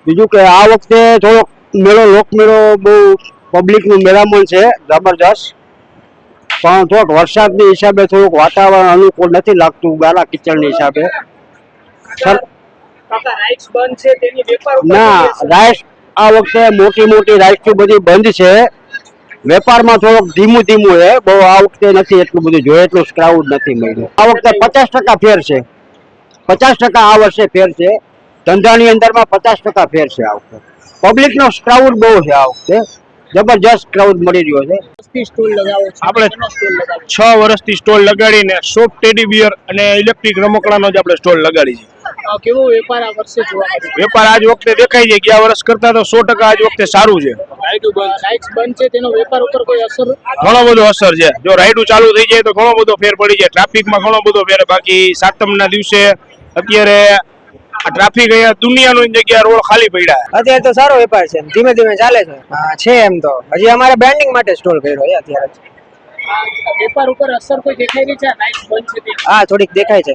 બીજું કે આ વખતે થોડોક મેળો લોકમેળો બહુ પબ્લિકનું મેળામણ છે જબરજસ્ત, પણ થોડોક વરસાદની હિસાબે થોડુંક વાતાવરણ અનુકૂળ નથી લાગતું ગારા કિચડની હિસાબે. કાકા રાઇડ્સ બંધ છે તેની વેપાર ઉપર ના, કેટલી અસર? રાઈસ આ વખતે મોટી મોટી રાઈસ બધી બંધ છે. વેપારમાં થોડોક ધીમું ધીમું છે, બહુ આ વખતે નથી એટલું બધું જોઈએ એટલું ક્રાઉડ નથી મળ્યું. આ વખતે 50% ફેર છે, 50% આ વર્ષે ફેર છે. ધંધાની અંદરમાં 50% ફેર છે આ વખતે. પબ્લિકનો ક્રાઉડ બહુ છે આ વખતે, જબરજસ્ત ક્રાઉડ મળી રહ્યો છે. વર્ષથી સ્ટોલ લગાવો છો? આપણે શેનો સ્ટોલ લગાવો છો? 6 વર્ષથી સ્ટોલ લગાડીને સોફ્ટ ટેડી બિયર અને ઇલેક્ટ્રિક રમકડાનો જ આપણે સ્ટોલ લગાડી છે. કેવો વેપાર આ વર્ષે જોવા મળ્યો? વેપાર આજ વખતે દેખાય છે ગયા વર્ષ કરતા તો 100% આજ વખતે સારું છે. રાઇડ્સ બંધ છે તેનો વેપાર ઉપર કોઈ અસર? ઘણો બધો અસર છે. જો રાઈડું ચાલુ થઈ જાય તો ઘણો બધો ફેર પડી જાય. ટ્રાફિકમાં ઘણો બધો ફેર. બાકી સાતમના દિવસે અત્યારે આ ટ્રાફિક અહીંયા દુનિયાની જગ્યા રોડ ખાલી પડ્યા. અત્યારે તો સારો વેપાર છે, ધીમે ધીમે ચાલે છે. હા છે એમ તો, હજી અમારે બ્રાન્ડિંગ માટે સ્ટોલ કર્યો છે અત્યારે. વેપાર ઉપર અસર કોઈ દેખાઈ રહી છે? રાઇડ્સ બંધ છે તે? હા થોડીક દેખાય છે.